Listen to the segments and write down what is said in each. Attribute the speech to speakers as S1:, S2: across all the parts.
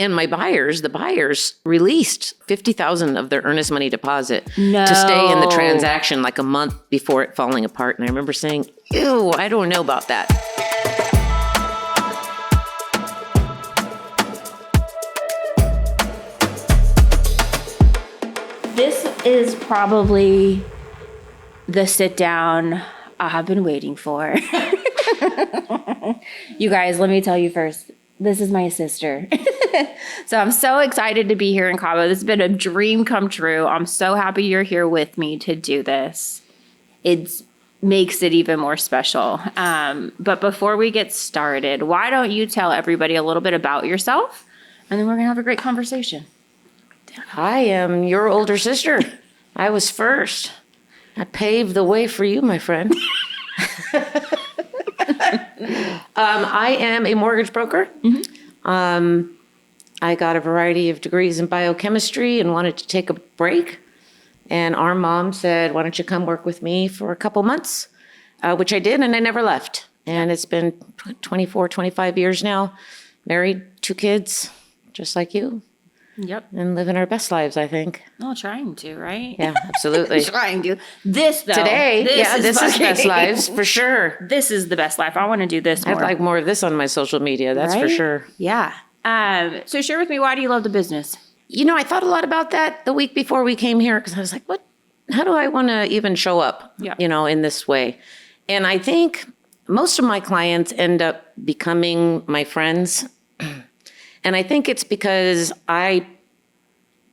S1: And the buyers released $50,000 of their earnest money deposit
S2: No.
S1: to stay in the transaction like a month before it falling apart. And I remember saying, ew, I don't know about that.
S2: This is probably the sit down I have been waiting for. You guys, let me tell you first, this is my sister. So I'm so excited to be here in Cabo. This has been a dream come true. I'm so happy you're here with me to do this. It makes it even more special. But before we get started, why don't you tell everybody a little bit about yourself? And then we're going to have a great conversation.
S1: I am your older sister. I was first. I paved the way for you, my friend. I am a mortgage broker. Mm-hmm. I got a variety of degrees in biochemistry and wanted to take a break. And our mom said, why don't you come work with me for a couple months? Which I did, and I never left. And it's been 24, 25 years now. Married, 2 kids, just like you.
S2: Yep.
S1: And living our best lives, I think.
S2: Oh, trying to, right?
S1: Yeah, absolutely.
S2: Trying to. This, though.
S1: Today, this is
S2: fucking-
S1: best lives, for sure.
S2: This is the best life. I want to do this more.
S1: I'd like more of this on my social media, that's for
S2: Right?
S1: sure.
S2: Yeah. So share with me, why do you love the business?
S1: You know, I thought a lot about that the week before we came here because I was like, how do I want to even show up, in this way? And I think most of my clients end up becoming my friends. And I think it's because I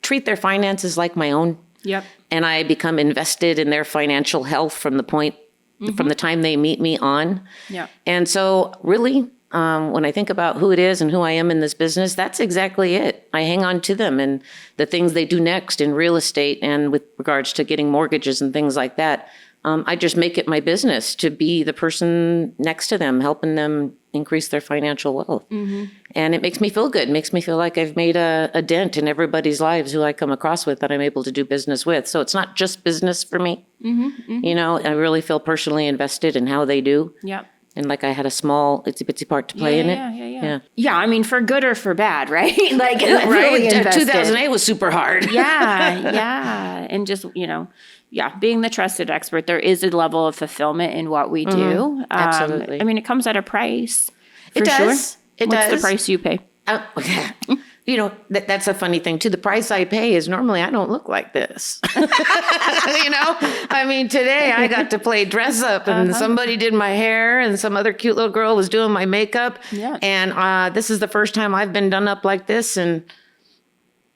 S1: treat their finances like my own.
S2: Yep.
S1: And I become invested in their financial health from the time they meet me on.
S2: Yeah.
S1: And so really, when I think about who it is and who I am in this business, that's exactly it. I hang on to them and the things they do next in real estate and with regards to getting mortgages and things like that. I just make it my business to be the person next to them, helping them increase their financial wealth. Mm-hmm. And it makes me feel good. It makes me feel like I've made a dent in everybody's lives who I come across with that I'm able to do business with. So it's not just business for me. Mm-hmm, mm-hmm. I really feel personally invested in how they do.
S2: Yep.
S1: And like I had a small itsy-bitsy part to play in it.
S2: Yeah. Yeah, I mean, for good or for bad, right? Like,
S1: right?
S2: really invested.
S1: 2008 was super hard.
S2: Yeah. And just, being the trusted expert, there is a level of fulfillment in what we do.
S1: Absolutely.
S2: I mean, it comes at a price.
S1: It does.
S2: Sure. What's the price you pay?
S1: That's a funny thing too. The price I pay is normally I don't look like this. I mean, today I got to play dress up and somebody did my hair and some other cute little girl was doing my makeup.
S2: Yeah.
S1: And this is the first time I've been done up like this. And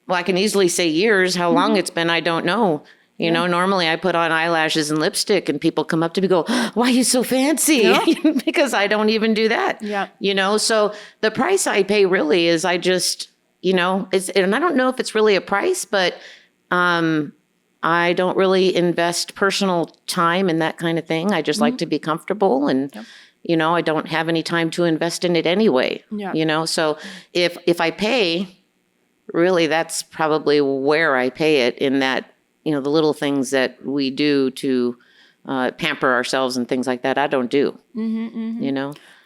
S1: well, I can easily say years. How long it's been, I don't know. Normally I put on eyelashes and lipstick and people come up to me and go, why are you so fancy? Yeah. Because I don't even do that.
S2: Yeah.
S1: So the price I pay really is I just, and I don't know if it's really a price, but I don't really invest personal time in that kind of thing. I just like to be comfortable and, I don't have any time to invest in it anyway.
S2: Yeah.
S1: So if I pay, really that's probably where I pay it in that, the little things that we do to pamper ourselves and things like that, I don't do,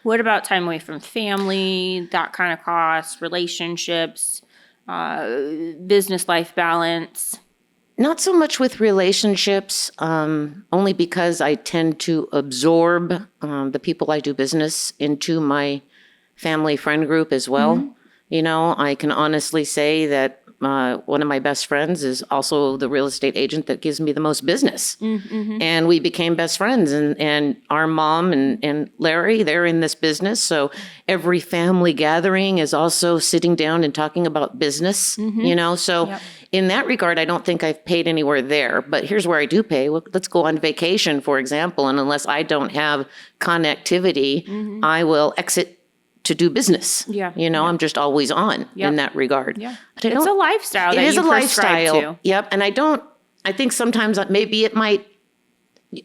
S2: What about time away from family, that kind of cost, relationships, business life balance?
S1: Not so much with relationships, only because I tend to absorb the people I do business into my family friend group as well. Mm-hmm. I can honestly say that one of my best friends is also the real estate agent that gives me the most business. Mm-hmm. And we became best friends. And our mom and Larry, they're in this business. So every family gathering is also sitting down and talking about business, So in that regard, I don't think I've paid anywhere there. But here's where I do pay. Well, let's go on vacation, for example. And unless I don't have connectivity, I will exit to do business. I'm just always on in that regard.
S2: Yeah.
S1: But
S2: it's a lifestyle that you prescribe to.
S1: Yep. And I think sometimes maybe it might,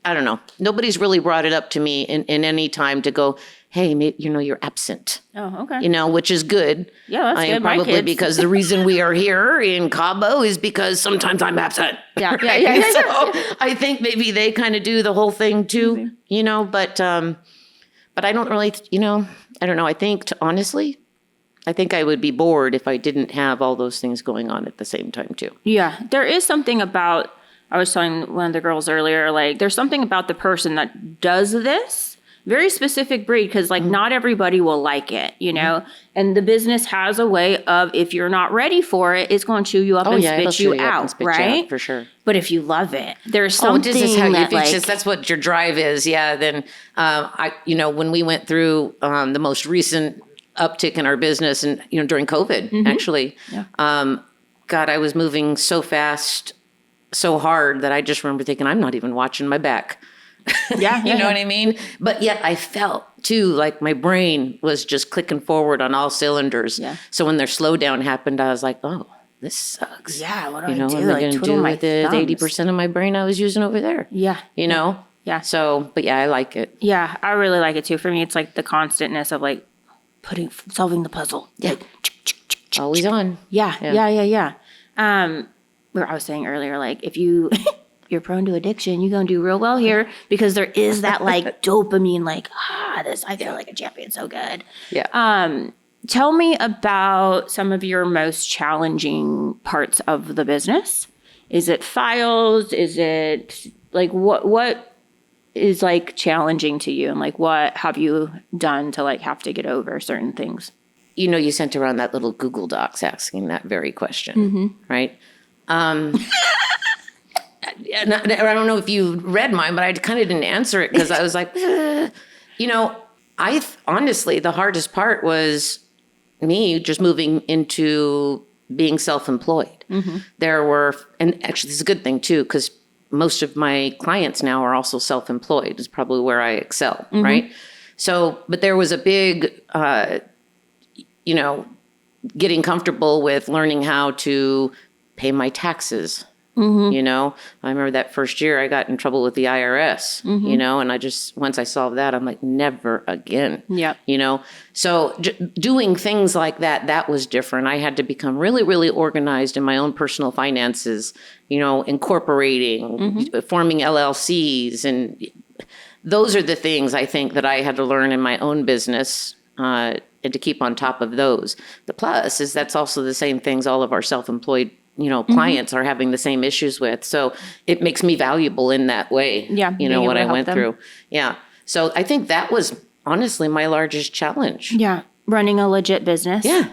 S1: I don't know. Nobody's really brought it up to me in any time to go, hey, maybe, you're absent.
S2: Oh, okay.
S1: Which is good.
S2: Yeah, that's good.
S1: Probably because the reason we are here in Cabo is because sometimes I'm absent.
S2: Yeah.
S1: So I think maybe they kind of do the whole thing too, but I don't really, I don't know. I think honestly, I think I would be bored if I didn't have all those things going on at the same time too.
S2: Yeah, there is something about, I was telling one of the girls earlier, like there's something about the person that does this, very specific breed, because like not everybody will like it, you know? And the business has a way of, if you're not ready for it, it's going to chew you up and
S1: it'll
S2: spit
S1: chew
S2: you
S1: up and
S2: out,
S1: spit you
S2: right?
S1: out, for sure.
S2: But if you love it, there's something
S1: this is how
S2: that like,
S1: that's what your drive is. Yeah. Then, when we went through the most recent uptick in our business and, during COVID, actually, God, I was moving so fast, so hard that I just remember thinking, I'm not even watching my back.
S2: yeah,
S1: You know what I mean? But yet I felt too like my brain was just clicking forward on all cylinders.
S2: Yeah.
S1: So when their slowdown happened, I was like, oh, this sucks.
S2: Yeah, what do I
S1: What
S2: do?
S1: am I
S2: Like,
S1: going to
S2: twiddle
S1: do
S2: my
S1: with the
S2: thumbs.
S1: 80% of my brain I was using over there?
S2: Yeah. Yeah.
S1: So, but yeah, I like it.
S2: Yeah, I really like it too. For me, it's like the constantness of like solving the puzzle.
S1: Yeah.
S2: Like,
S1: Always on.
S2: yeah. Where I was saying earlier, like if you're prone to addiction, you're gonna do real well here because there is that like dopamine, like this I feel like a champion, so good.
S1: Yeah.
S2: Tell me about some of your most challenging parts of the business. Is it files? Is it like what is like challenging to you, and like what have you done to like have to get over certain things?
S1: You sent around that little Google Docs asking that very question, right? And I don't know if you read mine, but I kind of didn't answer it because I was like, honestly, the hardest part was me just moving into being self-employed. There were, and actually this is a good thing too, because most of my clients now are also self-employed. Is probably where I excel, right? So, but there was a big, getting comfortable with learning how to pay my taxes. I remember that first year I got in trouble with the IRS, and I just, once I solved that, I'm like, never again.
S2: Yep.
S1: So doing things like that was different. I had to become really, really organized in my own personal finances, incorporating, forming LLCs. And those are the things I think that I had to learn in my own business, and to keep on top of those. The plus is that's also the same things all of our self-employed clients are having the same issues with. So it makes me valuable in that way.
S2: Yeah.
S1: What I went through. Yeah. So I think that was honestly my largest challenge.
S2: Yeah. Running a legit business.
S1: Yeah.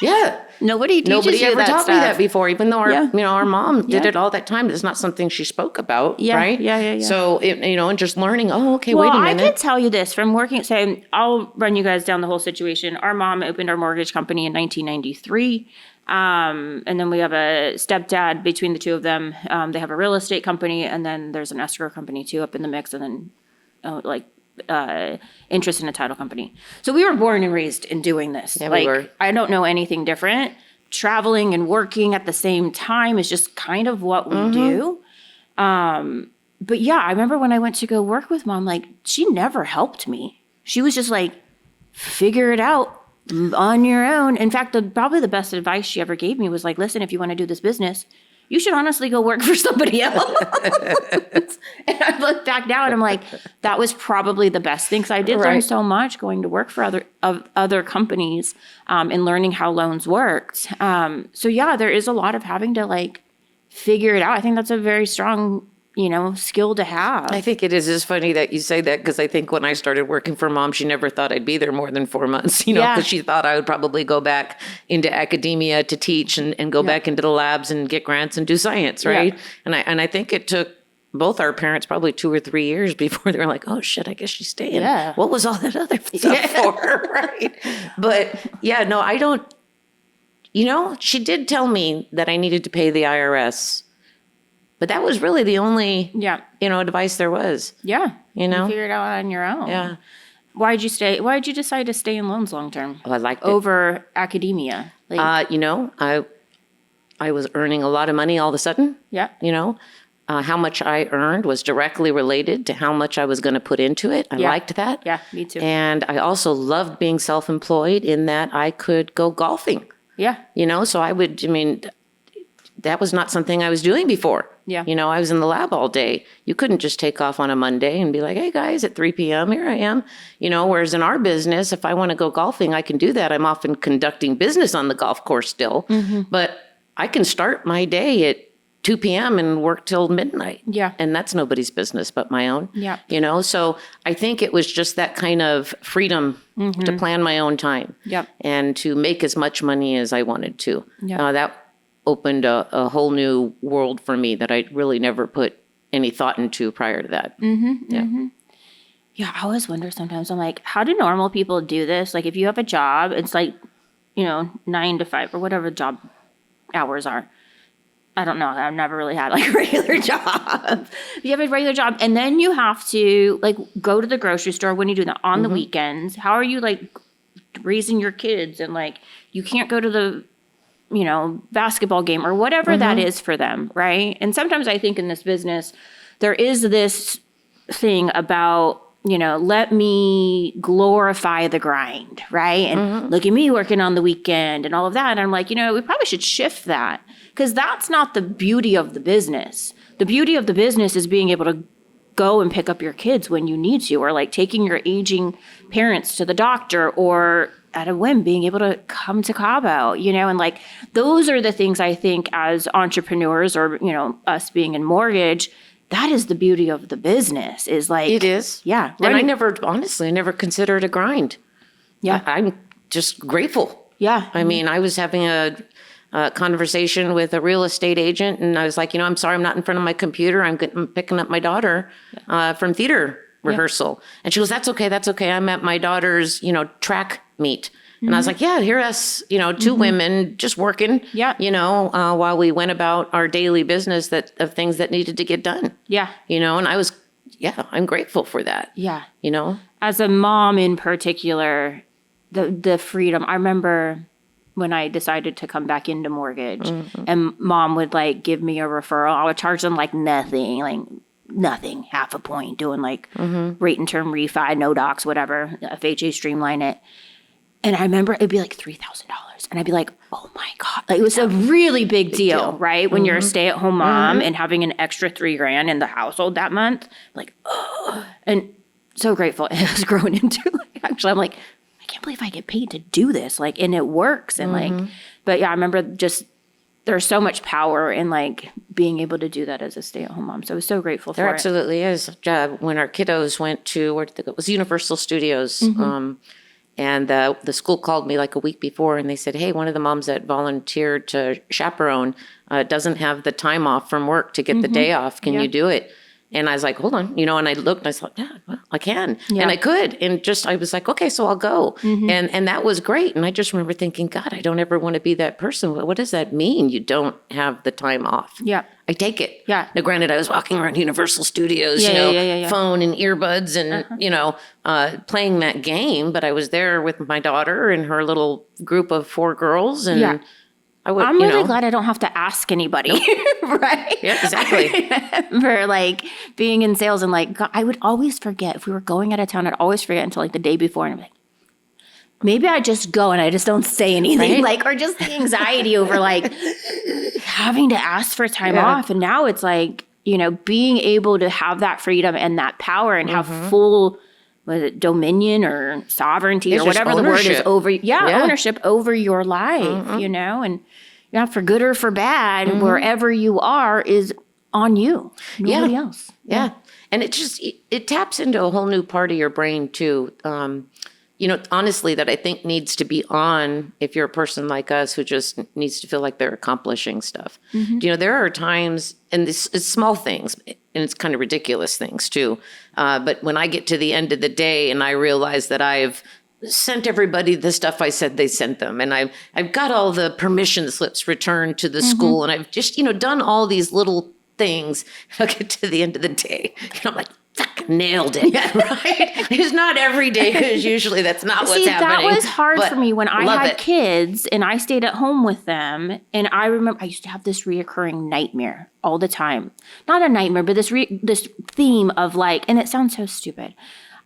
S1: Yeah.
S2: Nobody teaches you
S1: ever
S2: that
S1: taught
S2: stuff.
S1: me that before, even though our mom did
S2: Yeah.
S1: it all that time. It's not something she spoke about.
S2: Yeah.
S1: Right.
S2: Yeah.
S1: So, and just learning, okay,
S2: Well,
S1: wait a
S2: I
S1: minute.
S2: could tell you this from working. So I'll run you guys down the whole situation. Our mom opened our mortgage company in 1993. And then we have a stepdad between the two of them. They have a real estate company, and then there's an escrow company too up in the mix, and then interest in a title company. So we were born and raised in doing this.
S1: Yeah, we were.
S2: I don't know anything different. Traveling and working at the same time is just kind of what we do. But yeah, I remember when I went to go work with mom, like she never helped me. She was just like, figure it out on your own. In fact, probably the best advice she ever gave me was like, listen, if you want to do this business, you should honestly go work for somebody else. And I look back now and I'm like, that was probably the best thing. Because I did learn so much going to work for other companies and learning how loans worked. So yeah, there is a lot of having to like figure it out. I think that's a very strong skill to have.
S1: I think it is. It's funny that you say that because I think when I started working for mom, she never thought I'd be there more than 4 months, because she thought I would probably go back into academia to teach and go back into the labs and get grants and do science, right? Yeah. And I think it took both our parents probably 2 or 3 years before they were like, oh shit, I guess she's staying.
S2: Yeah.
S1: What was all that other stuff for, right? But yeah, no, I don't, she did tell me that I needed to pay the IRS. But that was really the only, advice there was.
S2: Yeah.
S1: You
S2: figure it out on your own.
S1: Yeah.
S2: Why'd you decide to stay in loans long term?
S1: Oh, I liked it.
S2: Over academia. Like,
S1: I was earning a lot of money all of a sudden.
S2: Yeah.
S1: How much I earned was directly related to how much I was going to put into it. I liked that.
S2: Yeah, me too.
S1: And I also loved being self-employed in that I could go golfing.
S2: Yeah.
S1: So I would, that was not something I was doing before.
S2: Yeah.
S1: You know, I was in the lab all day. You couldn't just take off on a Monday and be like, hey guys, at 3 p.m., here I am. You know, whereas in our business, if I want to go golfing, I can do that. I'm often conducting business on the golf course still, but I can start my day at 2 p.m. and work till midnight.
S2: Yeah.
S1: And that's nobody's business but my own.
S2: Yeah.
S1: You know, so I think it was just that kind of freedom to plan my own time.
S2: Yep.
S1: And to make as much money as I wanted to.
S2: Yep.
S1: That opened a whole new world for me that I really never put any thought into prior to that.
S2: Yeah, I always wonder sometimes, I'm like, how do normal people do this? Like, if you have a job, it's like, 9 to 5 or whatever job hours are. I don't know. I've never really had like a regular job. You have a regular job and then you have to like go to the grocery store when you do that on the weekends. How are you like raising your kids? And like, you can't go to the, basketball game or whatever that is for them. Right. And sometimes I think in this business, there is this thing about, let me glorify the grind. Right. And look at me working on the weekend and all of that. And I'm like, we probably should shift that. Because that's not the beauty of the business. The beauty of the business is being able to go and pick up your kids when you need to, or like taking your aging parents to the doctor, or at a whim being able to come to Cabo, and like those are the things I think as entrepreneurs or, us being in mortgage, that is the beauty of the business is like.
S1: It is.
S2: Yeah.
S1: And I never considered a grind.
S2: Yeah.
S1: I'm just grateful.
S2: Yeah.
S1: I mean, I was having a conversation with a real estate agent, and I was like, I'm sorry, I'm not in front of my computer. I'm picking up my daughter from theater rehearsal. And she goes, that's okay. I'm at my daughter's, track meet. And I was like, yeah, hear us, two women just working, while we went about our daily business of things that needed to get done.
S2: Yeah.
S1: And I was, I'm grateful for that.
S2: Yeah.
S1: As
S2: a mom in particular, the freedom, I remember when I decided to come back into mortgage and mom would like give me a referral, I would charge them like nothing, half a point, doing like rate and term refi, no docs, whatever, FHA streamline it. And I remember it'd be like $3,000 and I'd be like, oh my God, like it was a really big deal, right? When you're a stay at home mom and having an extra $3,000 in the household that month, like, oh, and so grateful. It has grown into like, actually, I'm like, I can't believe I get paid to do this. Like, and it works. And like, but yeah, I remember just, there's so much power in like being able to do that as a stay-at-home mom. So I was so grateful for it.
S1: There absolutely is. When our kiddos went to, where did they go? It was Universal Studios. And the school called me like a week before and they said, hey, one of the moms that volunteered to chaperone doesn't have the time off from work to get the day off. Can you do it? And I was like, hold on, and I looked and I thought, yeah, well, I can. Yeah. And I could. And I was like, okay, so I'll go. And that was great. And I just remember thinking, God, I don't ever want to be that person. What does that mean? You don't have the time off.
S2: Yeah.
S1: I take it.
S2: Yeah.
S1: Now, granted, I was walking around Universal Studios, phone and earbuds and, playing that game. But I was there with my daughter and her little group of 4 girls. And I'm
S2: really glad I don't have to ask anybody, right?
S1: Yeah, exactly.
S2: For like being in sales and like, God, I would always forget if we were going out of town. I'd always forget until like the day before, and I'm like, maybe I just go and I just don't say anything, like, or just the anxiety over like having to ask for time off. And now it's like, being able to have that freedom and that power and have full. Was it dominion or sovereignty
S1: it's
S2: or whatever the word is over? Yeah, ownership over your life, and for good or for bad, wherever you are is on you, nobody else.
S1: Yeah. And it taps into a whole new part of your brain too. Honestly, that I think needs to be on if you're a person like us who just needs to feel like they're accomplishing stuff. There are times, and it's small things, and it's kind of ridiculous things too. But when I get to the end of the day and I realize that I've sent everybody the stuff I said they sent them, and I've got all the permission slips returned to the school, and I've just, done all these little things, I'll get to the end of the day, I'm like, fucking nailed it, right? It's not every day, because usually that's not what's happening.
S2: That was hard for me when I had kids and I stayed at home with them. And I remember I used to have this reoccurring nightmare all the time. Not a nightmare, but this theme of like, and it sounds so stupid.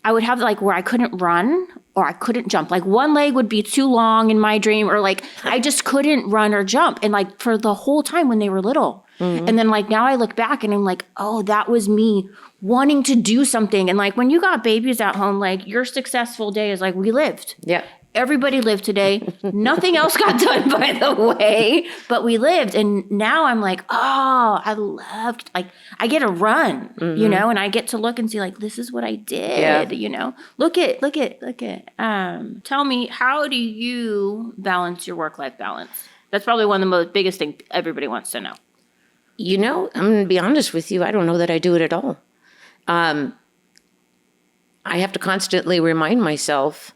S2: I would have like where I couldn't run or I couldn't jump. Like one leg would be too long in my dream, or like I just couldn't run or jump. And like for the whole time when they were little. And then like now I look back and I'm like, oh, that was me wanting to do something. And like when you got babies at home, like your successful day is like, we lived.
S1: Yeah.
S2: Everybody lived today. Nothing else got done, by the way, but we lived. And now I'm like, oh, I loved, like, I get to run, you know, and I get to look and see, like, this is what I did, you know. Look at. Tell me, how do you balance your work-life balance? That's probably one of the most biggest things everybody wants to know.
S1: You know, I'm going to be honest with you. I don't know that I do it at all. I have to constantly remind myself,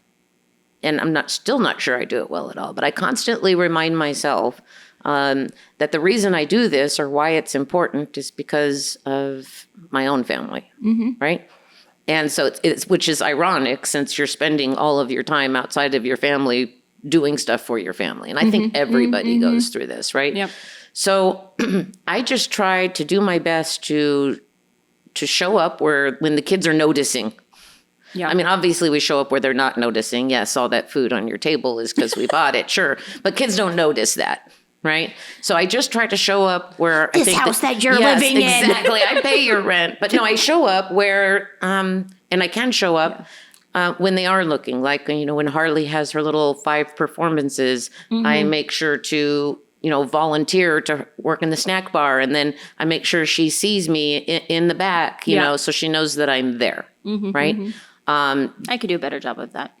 S1: and I'm still not sure I do it well at all, but I constantly remind myself that the reason I do this or why it's important is because of my own family, right? And so it's which is ironic since you're spending all of your time outside of your family doing stuff for your family. And I think everybody goes through this, right?
S2: Yep.
S1: So I just try to do my best to show up when the kids are noticing.
S2: Yeah.
S1: I mean, obviously we show up where they're not noticing. Yes, all that food on your table is because we bought it, sure. But kids don't notice that, right? So I just try to show up where I think
S2: house that you're living in.
S1: Exactly. I pay your rent. But no, I show up where, and I can show up when they are looking. Like, you know, when Harley has her little 5 performances, I make sure to, you know, volunteer to work in the snack bar. And then I make sure she sees me in the back, you know, so she knows that I'm there, right?
S2: I could do a better job of that.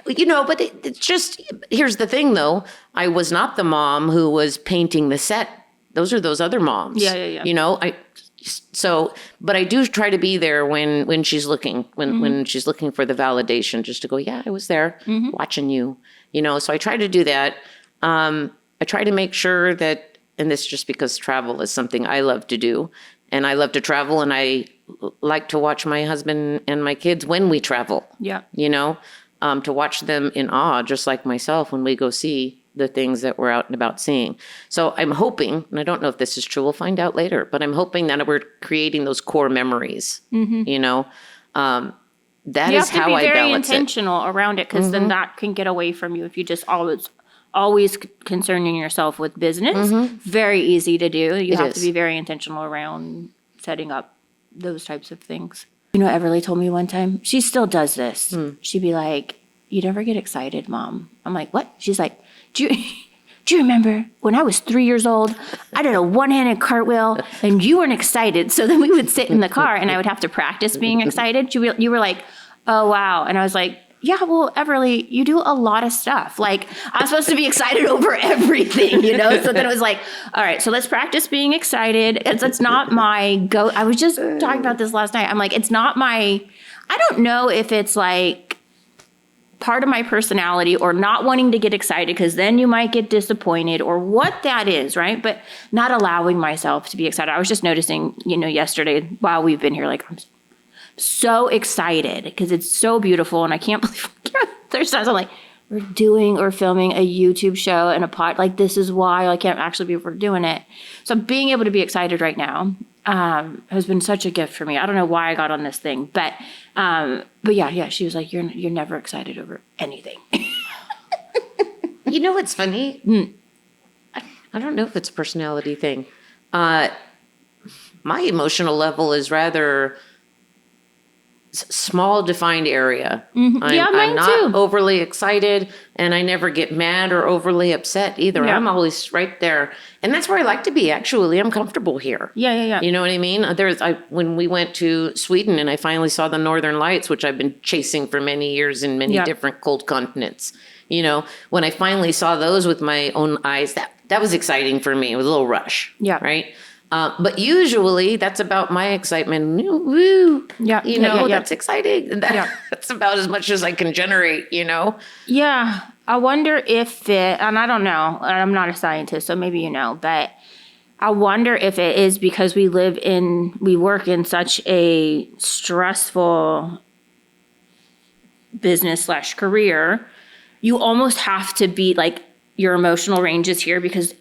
S1: You know, but it's just, here's the thing though. I was not the mom who was painting the set. Those are those other moms.
S2: Yeah.
S1: You know, but I do try to be there when she's looking, when she's looking for the validation, just to go, yeah, I was there watching you, you know, so I try to do that. I try to make sure that, and this is just because travel is something I love to do, and I love to travel, and I like to watch my husband and my kids when we travel.
S2: Yeah.
S1: You know, to watch them in awe, just like myself when we go see the things that we're out and about seeing. So I'm hoping, and I don't know if this is true, we'll find out later, but I'm hoping that we're creating those core memories, you know. That is how I balance it. You have to be very
S2: intentional around it, because then that can get away from you if you just always concerning yourself with business. Very easy to do. You have to be very intentional around setting up those types of things. You know, Everly told me one time, she still does this. She'd be like, you never get excited, Mom. I'm like, what? She's like, do you remember when I was 3 years old, I did a one-handed cartwheel and you weren't excited. So then we would sit in the car and I would have to practice being excited. You were like, oh, wow. And I was like, yeah, well, Everly, you do a lot of stuff. Like, I'm supposed to be excited over everything, you know? So then it was like, all right, so let's practice being excited. It's not my go. I was just talking about this last night. I'm like, it's not my, I don't know if it's like part of my personality or not wanting to get excited because then you might get disappointed or what that is, right? But not allowing myself to be excited. I was just noticing, you know, yesterday while we've been here, like, I'm so excited because it's so beautiful and I can't believe there's times I'm like, we're doing or filming a YouTube show and a pod, like this is why I can't actually believe we're doing it. So being able to be excited right now has been such a gift for me. I don't know why I got on this thing, but yeah, she was like, you're never excited over anything.
S1: You know what's funny? I don't know if it's a personality thing. My emotional level is rather small defined area. I'm not overly excited and I never get mad or overly upset either. Yeah. I'm always right there. And that's where I like to be, actually. I'm comfortable here.
S2: Yeah.
S1: You know what I mean? When we went to Sweden and I finally saw the Northern Lights, which I've been chasing for many years in many different cold continents. You know, when I finally saw those with my own eyes, that was exciting for me. It was a little rush. Yeah. Right? But usually that's about my excitement. Woo! Yeah, that's exciting. That's about as much as I can generate, you know?
S2: Yeah. I wonder if and I don't know, I'm not a scientist, so maybe you know, but I wonder if it is because we work in such a stressful business/career, you almost have to be like, your emotional range is here because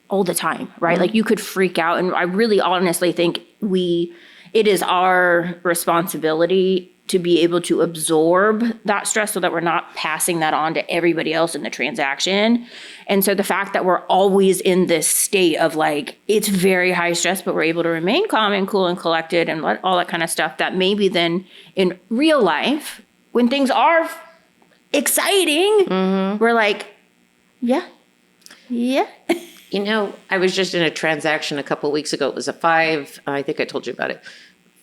S2: all the time, right? Like you could freak out. And I really honestly think it is our responsibility to be able to absorb that stress so that we're not passing that on to everybody else in the transaction. And so the fact that we're always in this state of like, it's very high stress, but we're able to remain calm and cool and collected and all that kind of stuff, that maybe then in real life, when things are exciting, we're like, yeah.
S1: You know, I was just in a transaction a couple of weeks ago. It was I think I told you about it,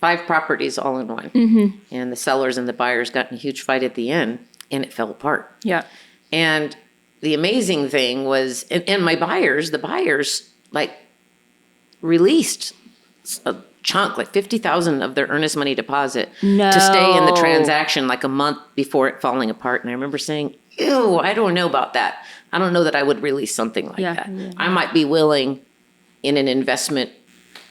S1: 5 properties all in one. And the sellers and the buyers got in a huge fight at the end, and it fell apart.
S2: Yeah.
S1: And the amazing thing was, and the buyers like released a chunk, like 50,000 of their earnest money deposit to stay in the transaction like a month before it falling apart. And I remember saying, ew, I don't know about that. I don't know that I would release something like that. Yeah. I might be willing in an investment,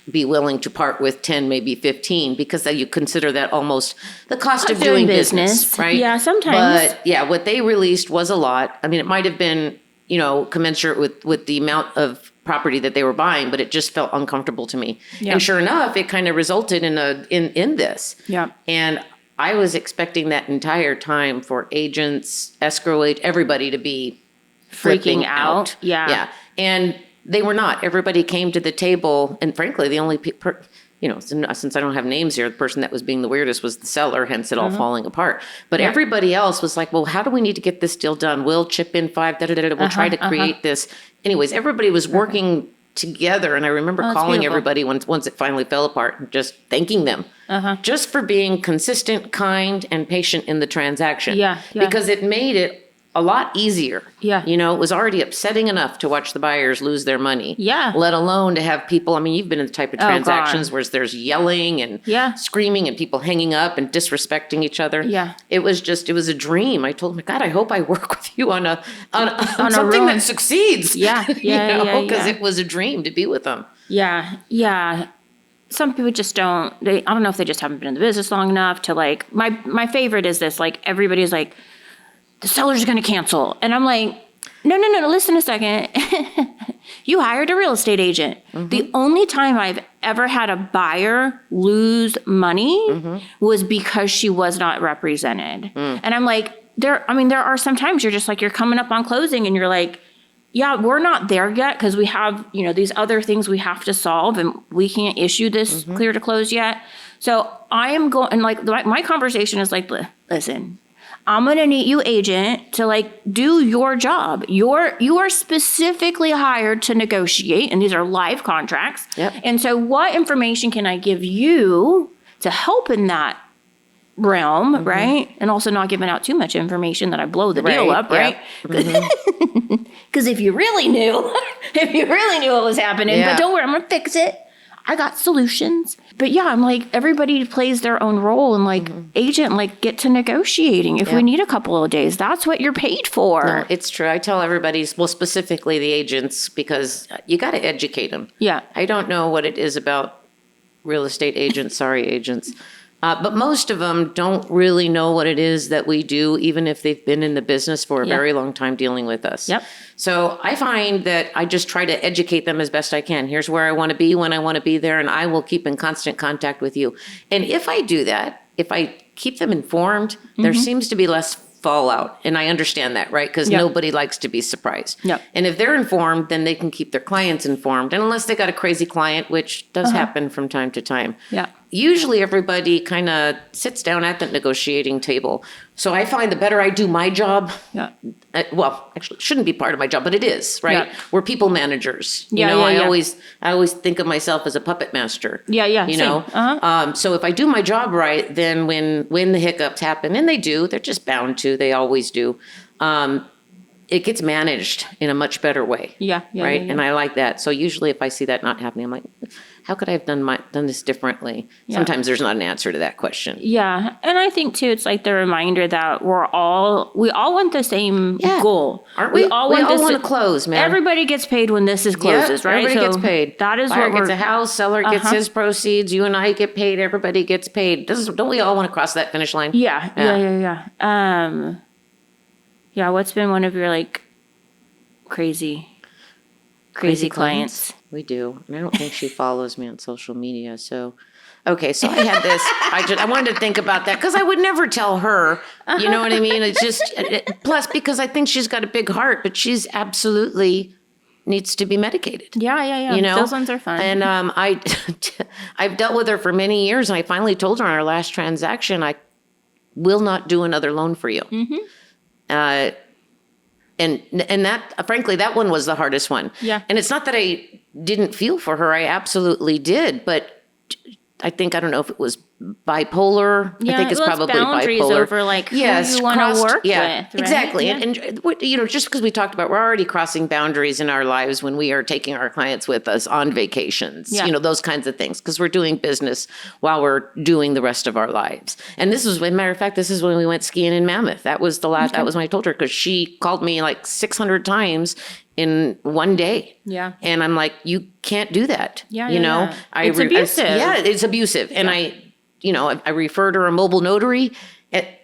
S1: be willing to part with 10, maybe 15, because then you consider that almost the cost of doing business, right?
S2: Yeah, sometimes.
S1: But yeah, what they released was a lot. I mean, it might have been, commensurate with the amount of property that they were buying, but it just felt uncomfortable to me. Yeah. And sure enough, it kind of resulted in this.
S2: Yeah.
S1: And I was expecting that entire time for agents, escrow agent, everybody to be
S2: freaking out.
S1: Yeah. And they were not. Everybody came to the table, and frankly, the only since I don't have names here, the person that was being the weirdest was the seller, hence it all falling apart. But everybody else was like, well, how do we need to get this deal done? We'll chip in 5, we'll try to create this. Anyways, everybody was working together, and I remember calling everybody once it finally fell apart and just thanking them just for being consistent, kind, and patient in the transaction.
S2: Yeah.
S1: Because it made it a lot easier.
S2: Yeah.
S1: It was already upsetting enough to watch the buyers lose their money.
S2: Yeah.
S1: Let alone to have people, I mean, you've been in the type of transactions where there's yelling and screaming and people hanging up and disrespecting each other.
S2: Yeah.
S1: It was a dream. I told him, God, I hope I work with you on something that succeeds.
S2: Yeah.
S1: Because it was a dream to be with them.
S2: Yeah. Some people just don't, I don't know if they just haven't been in the business long enough to like, my favorite is this, like everybody's like, the seller's going to cancel. And I'm like, no, listen a second. You hired a real estate agent. The only time I've ever had a buyer lose money was because she was not represented. And I'm like, there are some times you're just like, you're coming up on closing and you're like, yeah, we're not there yet because we have, these other things we have to solve and we can't issue this clear to close yet. So I am going, and like my conversation is like, listen, I'm going to need you, agent, to like do your job. You are specifically hired to negotiate, and these are live contracts.
S1: Yep.
S2: And so what information can I give you to help in that realm, right? And also not giving out too much information that I blow the deal up, right? Because if you really knew what was happening, but don't worry, I'm going to fix it. I got solutions. But yeah, I'm like, everybody plays their own role and like agent, like get to negotiating. If we need a couple of days, that's what you're paid for.
S1: No, it's true. I tell everybody, well, specifically the agents, because you got to educate them.
S2: Yeah.
S1: I don't know what it is about real estate agents, sorry, agents. But most of them don't really know what it is that we do, even if they've been in the business for a very long time dealing with us.
S2: Yep.
S1: So I find that I just try to educate them as best I can. Here's where I want to be when I want to be there, and I will keep in constant contact with you. And if I do that, if I keep them informed, there seems to be less fallout. And I understand that, right? Because nobody likes to be surprised.
S2: Yep.
S1: And if they're informed, then they can keep their clients informed. And unless they got a crazy client, which does happen from time to time.
S2: Yeah.
S1: Usually everybody kind of sits down at the negotiating table. So I find the better I do my job, well, actually it shouldn't be part of my job, but it is, right?
S2: Yeah.
S1: We're people managers. I always think of myself as a puppet master.
S2: Yeah.
S1: You know? So if I do my job right, then when the hiccups happen, and they do, they're just bound to, they always do, it gets managed in a much better way.
S2: Yeah.
S1: Right? And I like that. So usually if I see that not happening, I'm like, how could I have done this differently? Yeah. Sometimes there's not an answer to that question.
S2: Yeah. And I think too, it's like the reminder that we all want the same goal.
S1: Aren't we? We all want to close, man.
S2: Everybody gets paid when this is closes, right?
S1: Everybody gets paid.
S2: That is
S1: Buyer
S2: what
S1: gets a house, seller gets his proceeds, you and I get paid, everybody gets paid. Don't we all want to cross that finish line?
S2: Yeah. What's been one of your like crazy clients?
S1: We do. And I don't think she follows me on social media. So Okay, so I had this. I wanted to think about that because I would never tell her. You know what I mean? It's just plus because I think she's got a big heart, but she's absolutely needs to be medicated.
S2: Yeah.
S1: You know,
S2: Those ones are fun.
S1: And I've dealt with her for many years, and I finally told her on our last transaction, I will not do another loan for you. And that, frankly, that one was the hardest one.
S2: Yeah.
S1: And it's not that I didn't feel for her. I absolutely did. But I don't know if it was bipolar. I think it's probably
S2: boundaries
S1: bipolar.
S2: Over like who you want to work with. Right?
S1: Exactly.
S2: Yeah.
S1: And just because we talked about, we're already crossing boundaries in our lives when we are taking our clients with us on vacations, those kinds of things, because we're doing business while we're doing the rest of our lives. And this was, matter of fact, this is when we went skiing in Mammoth. That was the last, that was when I told her, because she called me like 600 times in one day.
S2: Yeah.
S1: And I'm like, you can't do that.
S2: Yeah.
S1: It's
S2: abusive.
S1: It's abusive. And I referred her a mobile notary.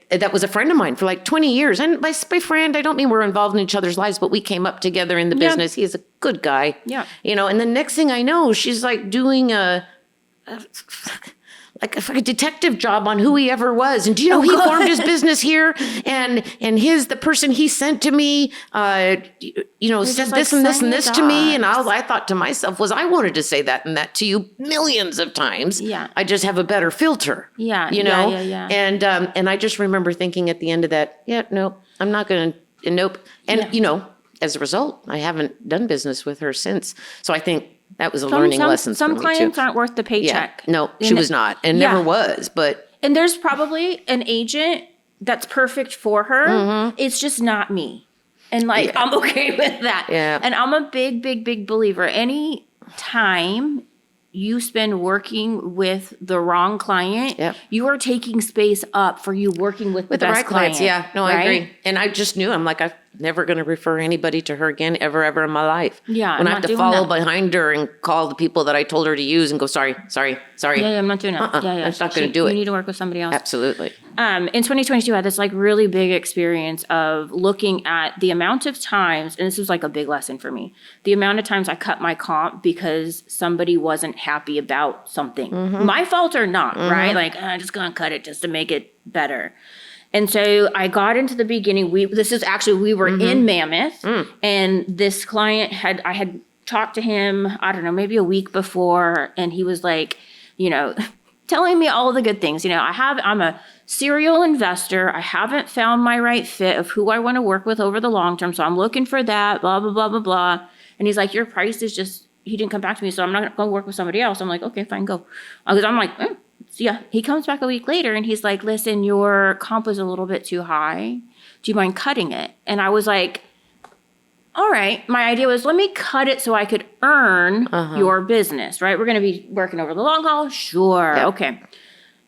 S1: That was a friend of mine for like 20 years. And by friend, I don't mean we're involved in each other's lives, but we came up together in the business. He's a good guy.
S2: Yeah.
S1: And the next thing I know, she's like doing a detective job on who he ever was. And do you know, he formed his business here, and the person he sent to me, said this and this and this to me. And I thought to myself, I wanted to say that and that to you millions of times.
S2: Yeah.
S1: I just have a better filter.
S2: Yeah.
S1: Yeah. And I just remember thinking at the end of that, nope, I'm not going to, nope. And, as a result, I haven't done business with her since. So I think that was a learning lesson for me too.
S2: Some clients aren't worth the paycheck.
S1: Yeah. No, she was not, and never was. But
S2: there's probably an agent that's perfect for her. It's just not me, and I'm okay with that.
S1: Yeah.
S2: And I'm a big believer. Any time you spend working with the wrong client, you are taking space up for you working with the best
S1: right clients.
S2: client.
S1: Yeah, no, I agree. And I just knew, I'm like, I'm never going to refer anybody to her again, ever in my life.
S2: Yeah,
S1: when I have to follow behind her and call the people that I told her to use and go, sorry.
S2: Yeah, I'm not doing that. Yeah.
S1: I'm not going to do it.
S2: You need to work with somebody else.
S1: Absolutely.
S2: In 2022, I had this really big experience of looking at the amount of times, and this was a big lesson for me, the amount of times I cut my comp because somebody wasn't happy about something. My fault or not, right? I'm just going to cut it just to make it better. And so I got into the beginning. We were in Mammoth, and this client I had talked to him, I don't know, maybe a week before, and he was telling me all the good things. I'm a serial investor. I haven't found my right fit of who I want to work with over the long term, so I'm looking for that, blah, blah, blah, blah, blah. And he's like, your price is just, he didn't come back to me, so I'm not going to work with somebody else. I'm like, okay, fine, go. Because I'm like, yeah. He comes back a week later, and he's like, listen, your comp was a little bit too high. Do you mind cutting it? And I was like, all right. My idea was, let me cut it so I could earn your business, right? We're going to be working over the long haul. Sure. Yep. Okay.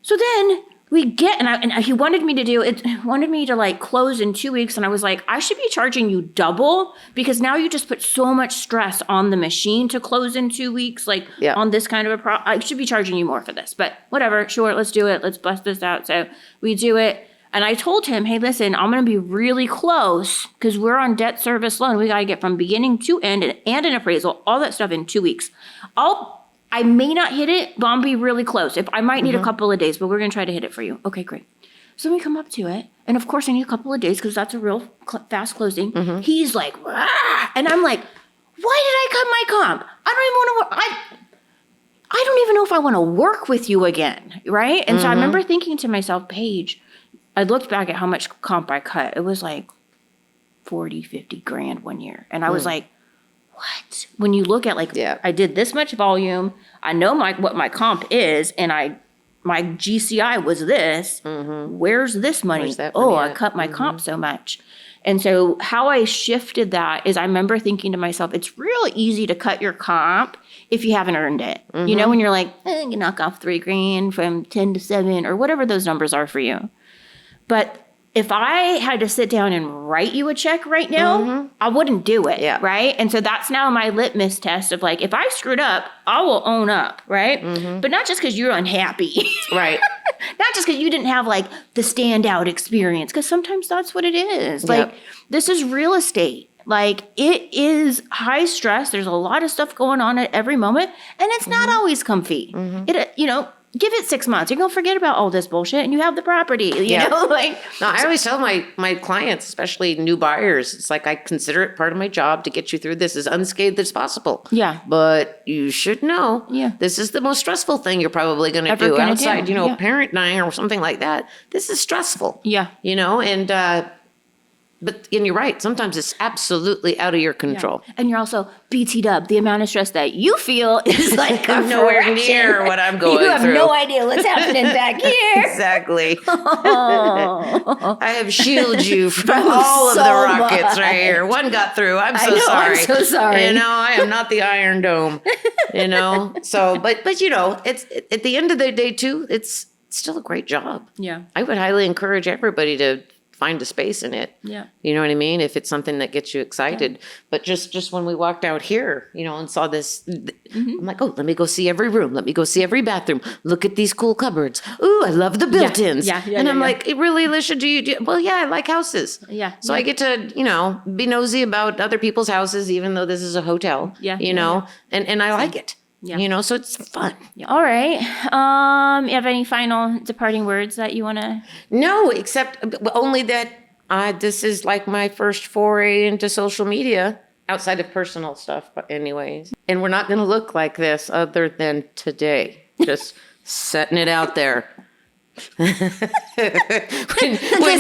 S2: So then we get, and he wanted me to close in 2 weeks. And I was like, I should be charging you double because now you just put so much stress on the machine to close in 2 weeks, on this kind of I should be charging you more for this, but whatever. Sure. Let's do it. Let's bust this out. So we do it. And I told him, hey, listen, I'm going to be really close because we're on debt service loan. We got to get from beginning to end and an appraisal, all that stuff in 2 weeks. I may not hit it, but I'll be really close. I might need a couple of days, but we're going to try to hit it for you. Okay, great. So we come up to it. And of course, I need a couple of days because that's a real fast closing. He's like, rah! And I'm like, why did I cut my comp? I don't even know if I want to work with you again, right? And so I remember thinking to myself, Paige, I looked back at how much comp I cut. It was like 40, 50 grand one year. And I was like, what? When you look at I did this much volume, I know what my comp is, and my GCI was this. Where's this money?
S1: Where's that money
S2: I cut my comp so much. And so how I shifted that is I remember thinking to myself, it's real easy to cut your comp if you haven't earned it. When you're like, you knock off 3 grand from 10 to 7 or whatever those numbers are for you. But if I had to sit down and write you a check right now, I wouldn't do it, right? And so that's now my litmus test of if I screwed up, I will own up, right? But not just because you're unhappy.
S1: Right.
S2: Not just because you didn't have the standout experience, because sometimes that's what it is. This is real estate. It is high stress. There's a lot of stuff going on at every moment, and it's not always comfy. give it 6 months. You're going to forget about all this bullshit and you have the property, you know, like.
S1: No, I always tell my clients, especially new buyers, it's like I consider it part of my job to get you through this as unscathed as possible.
S2: Yeah.
S1: But you should know,
S2: Yeah.
S1: this is the most stressful thing you're probably going to
S2: Ever
S1: do
S2: gonna
S1: outside,
S2: do.
S1: you know,
S2: Yeah.
S1: parent dying or something like that. This is stressful.
S2: Yeah.
S1: You know, and and you're right. Sometimes it's absolutely out of your control.
S2: And you're also BT'd up. The amount of stress that you feel is like a
S1: Nowhere
S2: fraction.
S1: near what I'm going
S2: You have
S1: through.
S2: no idea what's happening back here.
S1: Exactly.
S2: Oh.
S1: I have shielded you from all of
S2: so
S1: the rockets
S2: much.
S1: right here. One got through. I'm so
S2: know,
S1: sorry.
S2: I'm so sorry.
S1: You know, I am not the Iron Dome. You know, so but you know, it's at the end of the day too. It's still a great job.
S2: Yeah.
S1: I would highly encourage everybody to find a space in it.
S2: Yeah.
S1: You know what I mean? If it's something that gets you excited. But just when we walked out here, you know, and saw this, I'm like, oh, let me go see every room. Let me go see every bathroom. Look at these cool cupboards. Ooh, I love the built-ins.
S2: Yeah,
S1: and I'm
S2: yeah.
S1: like, really, Alicia, do you? Well, yeah, I like houses.
S2: Yeah,
S1: So
S2: yeah.
S1: I get to, you know, be nosy about other people's houses, even though this is a hotel.
S2: Yeah,
S1: You
S2: yeah,
S1: know, and I like it.
S2: Yeah.
S1: You know, so it's fun.
S2: All right. You have any final departing words that you want to?
S1: No, except only that this is like my first foray into social media outside of personal stuff, but anyways. And we're not going to look like this other than today. Just setting it out there. when
S2: This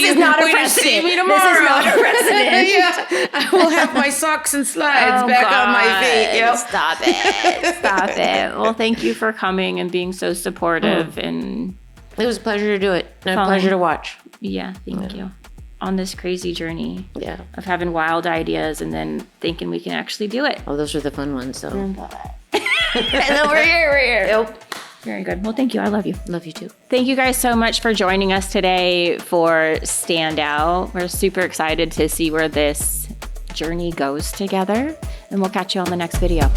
S2: is not a
S1: when you
S2: precedent.
S1: see me
S2: This
S1: tomorrow.
S2: is not a precedent.
S1: Yeah, I will have my socks and slides back on my feet. Yep.
S2: Stop it. Stop it. Well, thank you for coming and being so supportive. And
S1: It was a pleasure to do it and a
S2: Fun.
S1: pleasure to watch.
S2: yeah, thank you. On this crazy journey
S1: Yeah.
S2: of having wild ideas and then thinking we can actually do it.
S1: Oh, those are the fun ones, though.
S2: And then we're here.
S1: Yep.
S2: Very good. Well, thank you. I love you.
S1: Love you too.
S2: Thank you guys so much for joining us today for Standout. We're super excited to see where this journey goes together, and we'll catch you on the next video.